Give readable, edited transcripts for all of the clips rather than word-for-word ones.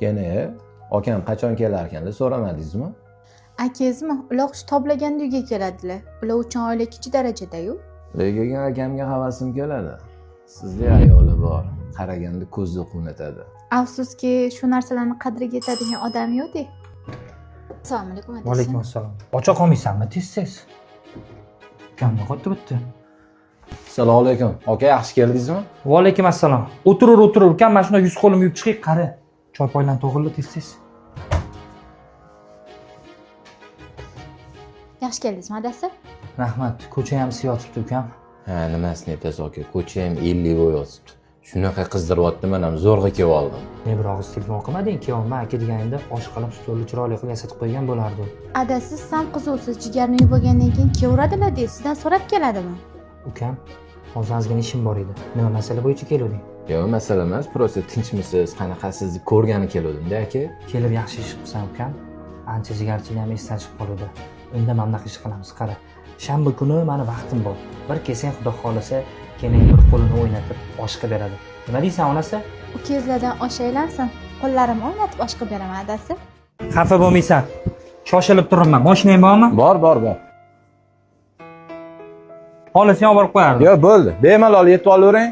Gene akam qachon kelar ekan deb so'ramadingizmi? Akangizmi? Ular hush toblaganda uyga keladilar. Ular uchun oila ikkinchi darajada-yu. Lekin akamga havasim keladi. Sizda ayoli bor. Qaraganda ko'zni quvnatadi. Afsuski, shu narsalarni qadriga yetadigan odam yo'q-da. Assalomu alaykum. Va alaykum assalom. Ocha qolmaysanmi tez-tez? Ukamni qaytib o'tdi. Assalomu alaykum. Aka, yaxshi keldingizmi? Va alaykum assalom. O'tirur. Ukam mana shunday yuz qo'lim yuvib chiqing, qari. Choy poylan to'g'rildi tez-tez. Yaxshi keldingizmi, adasi? Rahmat. Ko'cha ham siyotibdi ukam. Ha, nimasini aytasiz aka? Ko'cha ham 50 bo'yotibdi. Shunaqa qizdiryapti, men ham zo'rg'a kelib oldim. Ne bir og'iz telefon qilmading, kuyovim aka deganingda oshqalab stolni chiroyli qilib yasatib qo'ygan bo'lardi. Adasi, siz ham qizuvsiz, jigarni yuvib bo'lgandan keyin kevradilar deb sizdan so'rab keladimi? Ukam, hozir ozgina ishim bor edi. Nima masala bo'yicha kelding? Yo'q, masala emas, prosta tinchmisiz, qanaqasiz deb ko'rgani keldim-da aka. Kelib yaxshi ish qilsan ukam. Ancha jigarchilik ham esdan chiqib qoldi. Unda mana bunaqa ish qilamiz, qara. Shanba kuni meni vaqtim bor. Bir kelsang, xudo xolasa, keling bir qo'lini o'ynatib oshqa beradi. Nima deysan onasi? Ukangizlardan osh aylansin. Qo'llarim o'ynatib oshqa beraman, adasi. Xafa bo'lmaysan. Shoshilib turibman. Mashinang bormi? Bor. Xolasang olib borib qo'yardim. Yo'q, bo'ldi. Bemalol yetib olavering.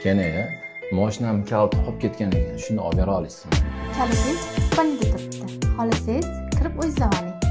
Kene, mashinam kaliti qolib ketgan ekan. Shuni olib bera olasizmi? Kalitingiz spalnida turibdi. Xohlasangiz kirib o'zingiz oling.